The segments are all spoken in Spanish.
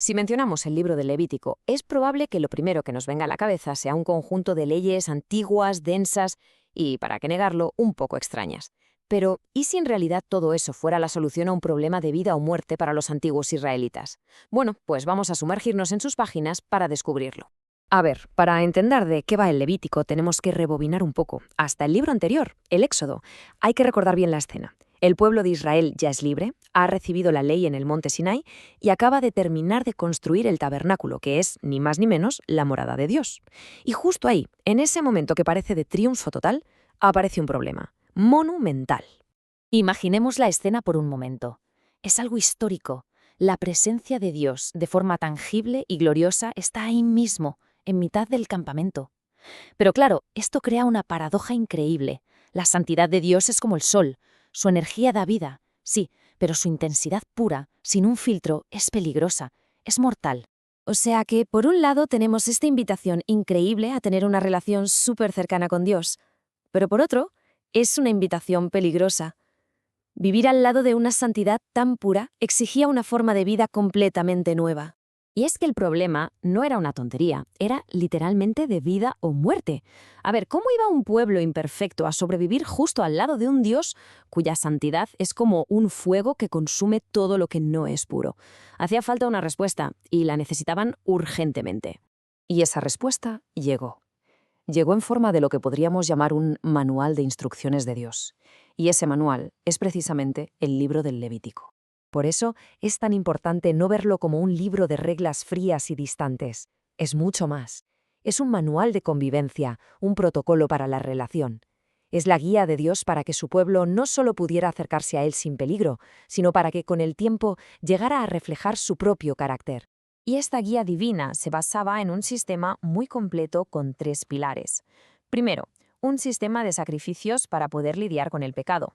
Si mencionamos el libro del Levítico, es probable que lo primero que nos venga a la cabeza sea un conjunto de leyes antiguas, densas y, para qué negarlo, un poco extrañas. Pero, ¿y si en realidad todo eso fuera la solución a un problema de vida o muerte para los antiguos israelitas? Bueno, pues vamos a sumergirnos en sus páginas para descubrirlo. A ver, para entender de qué va el Levítico tenemos que rebobinar un poco, hasta el libro anterior, el Éxodo. Hay que recordar bien la escena. El pueblo de Israel ya es libre, ha recibido la ley en el monte Sinai y acaba de terminar de construir el tabernáculo, que es, ni más ni menos, la morada de Dios. Y justo ahí, en ese momento que parece de triunfo total, aparece un problema, monumental. Imaginemos la escena por un momento. Es algo histórico. La presencia de Dios, de forma tangible y gloriosa, está ahí mismo, en mitad del campamento. Pero claro, esto crea una paradoja increíble. La santidad de Dios es como el sol. Su energía da vida, sí, pero su intensidad pura, sin un filtro, es peligrosa, es mortal. O sea que, por un lado, tenemos esta invitación increíble a tener una relación súper cercana con Dios, pero por otro, es una invitación peligrosa. Vivir al lado de una santidad tan pura exigía una forma de vida completamente nueva. Y es que el problema no era una tontería, era literalmente de vida o muerte. A ver, ¿cómo iba un pueblo imperfecto a sobrevivir justo al lado de un Dios cuya santidad es como un fuego que consume todo lo que no es puro? Hacía falta una respuesta y la necesitaban urgentemente. Y esa respuesta llegó. Llegó en forma de lo que podríamos llamar un manual de instrucciones de Dios. Y ese manual es precisamente el libro del Levítico. Por eso es tan importante no verlo como un libro de reglas frías y distantes. Es mucho más. Es un manual de convivencia, un protocolo para la relación. Es la guía de Dios para que su pueblo no solo pudiera acercarse a Él sin peligro, sino para que con el tiempo llegara a reflejar su propio carácter. Y esta guía divina se basaba en un sistema muy completo con 3 pilares. Primero, un sistema de sacrificios para poder lidiar con el pecado.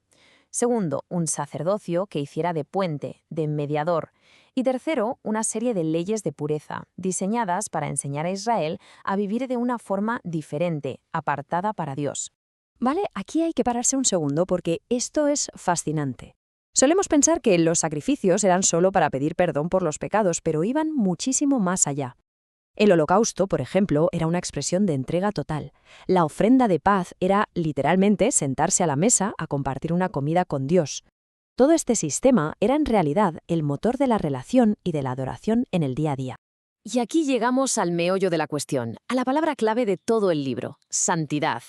Segundo, un sacerdocio que hiciera de puente, de mediador. Y tercero, una serie de leyes de pureza, diseñadas para enseñar a Israel a vivir de una forma diferente, apartada para Dios. Vale, aquí hay que pararse un segundo porque esto es fascinante. Solemos pensar que los sacrificios eran solo para pedir perdón por los pecados, pero iban muchísimo más allá. El holocausto, por ejemplo, era una expresión de entrega total. La ofrenda de paz era, literalmente, sentarse a la mesa a compartir una comida con Dios. Todo este sistema era en realidad el motor de la relación y de la adoración en el día a día. Y aquí llegamos al meollo de la cuestión, a la palabra clave de todo el libro, santidad.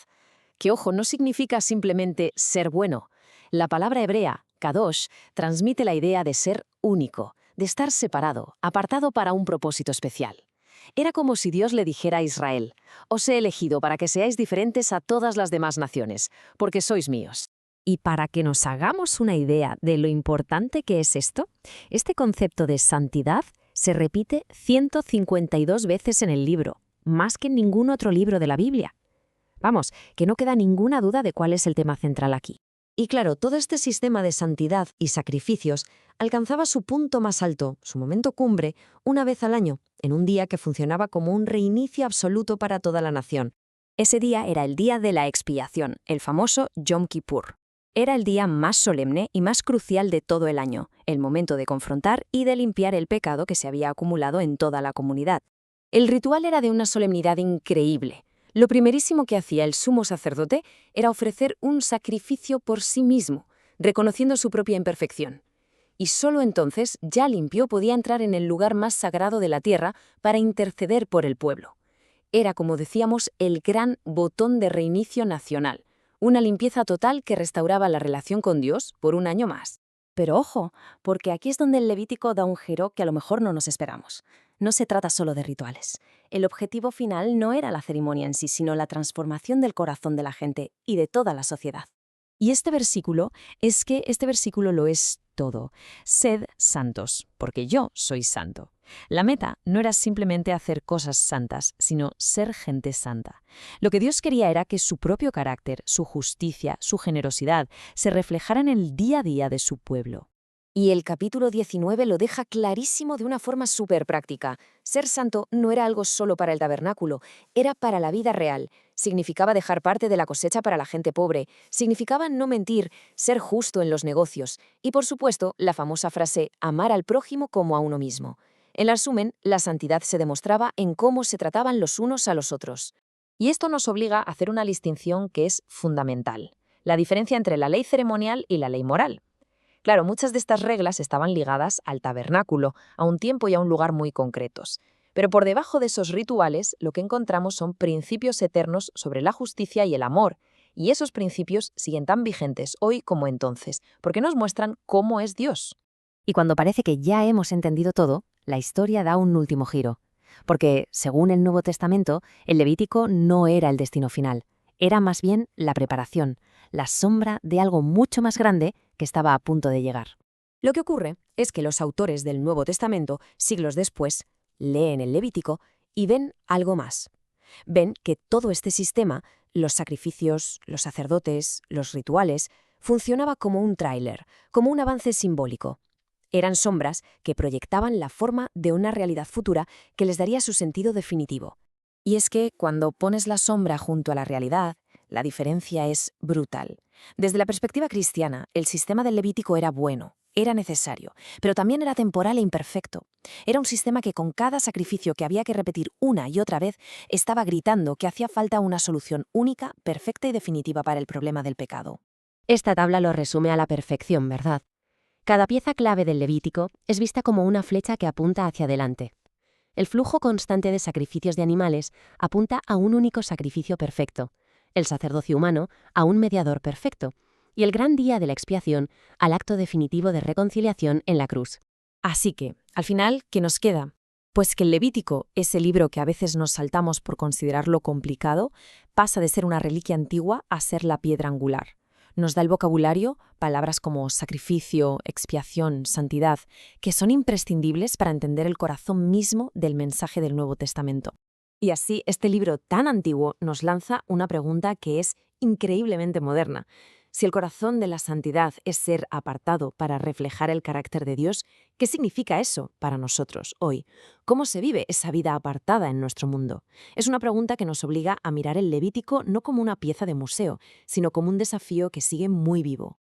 Que, ojo, no significa simplemente ser bueno. La palabra hebrea, kadosh, transmite la idea de ser único, de estar separado, apartado para un propósito especial. Era como si Dios le dijera a Israel: os he elegido para que seáis diferentes a todas las demás naciones, porque sois míos. Y para que nos hagamos una idea de lo importante que es esto, este concepto de santidad se repite 152 veces en el libro, más que en ningún otro libro de la Biblia. Vamos, que no queda ninguna duda de cuál es el tema central aquí. Y claro, todo este sistema de santidad y sacrificios alcanzaba su punto más alto, su momento cumbre, una vez al año, en un día que funcionaba como un reinicio absoluto para toda la nación. Ese día era el día de la expiación, el famoso Yom Kippur. Era el día más solemne y más crucial de todo el año, el momento de confrontar y de limpiar el pecado que se había acumulado en toda la comunidad. El ritual era de una solemnidad increíble. Lo primerísimo que hacía el sumo sacerdote era ofrecer un sacrificio por sí mismo, reconociendo su propia imperfección. Y solo entonces, ya limpio, podía entrar en el lugar más sagrado de la tierra para interceder por el pueblo. Era, como decíamos, el gran botón de reinicio nacional, una limpieza total que restauraba la relación con Dios por un año más. Pero ojo, porque aquí es donde el Levítico da un giro que a lo mejor no nos esperamos. No se trata solo de rituales. El objetivo final no era la ceremonia en sí, sino la transformación del corazón de la gente y de toda la sociedad. Y este versículo lo es todo. Sed santos, porque yo soy santo. La meta no era simplemente hacer cosas santas, sino ser gente santa. Lo que Dios quería era que su propio carácter, su justicia, su generosidad, se reflejaran en el día a día de su pueblo. Y el capítulo 19 lo deja clarísimo de una forma súper práctica. Ser santo no era algo solo para el tabernáculo, era para la vida real. Significaba dejar parte de la cosecha para la gente pobre, significaba no mentir, ser justo en los negocios y, por supuesto, la famosa frase «amar al prójimo como a uno mismo». En resumen, la santidad se demostraba en cómo se trataban los unos a los otros. Y esto nos obliga a hacer una distinción que es fundamental: la diferencia entre la ley ceremonial y la ley moral. Claro, muchas de estas reglas estaban ligadas al tabernáculo, a un tiempo y a un lugar muy concretos. Pero por debajo de esos rituales, lo que encontramos son principios eternos sobre la justicia y el amor, y esos principios siguen tan vigentes hoy como entonces, porque nos muestran cómo es Dios. Y cuando parece que ya hemos entendido todo, la historia da un último giro. Porque, según el Nuevo Testamento, el Levítico no era el destino final, era más bien la preparación, la sombra de algo mucho más grande que estaba a punto de llegar. Lo que ocurre es que los autores del Nuevo Testamento, siglos después, leen el Levítico y ven algo más. Ven que todo este sistema, los sacrificios, los sacerdotes, los rituales, funcionaba como un tráiler, como un avance simbólico. Eran sombras que proyectaban la forma de una realidad futura que les daría su sentido definitivo. Y es que cuando pones la sombra junto a la realidad, la diferencia es brutal. Desde la perspectiva cristiana, el sistema del Levítico era bueno, era necesario, pero también era temporal e imperfecto. Era un sistema que con cada sacrificio que había que repetir una y otra vez estaba gritando que hacía falta una solución única, perfecta y definitiva para el problema del pecado. Esta tabla lo resume a la perfección, ¿verdad? Cada pieza clave del Levítico es vista como una flecha que apunta hacia adelante. El flujo constante de sacrificios de animales apunta a un único sacrificio perfecto, el sacerdocio humano a un mediador perfecto, y el gran día de la expiación al acto definitivo de reconciliación en la cruz. Así que, al final, ¿qué nos queda? Pues que el Levítico, ese libro que a veces nos saltamos por considerarlo complicado, pasa de ser una reliquia antigua a ser la piedra angular. Nos da el vocabulario, palabras como sacrificio, expiación, santidad, que son imprescindibles para entender el corazón mismo del mensaje del Nuevo Testamento. Y así, este libro tan antiguo nos lanza una pregunta que es increíblemente moderna. Si el corazón de la santidad es ser apartado para reflejar el carácter de Dios, ¿qué significa eso para nosotros hoy? ¿Cómo se vive esa vida apartada en nuestro mundo? Es una pregunta que nos obliga a mirar el Levítico no como una pieza de museo, sino como un desafío que sigue muy vivo.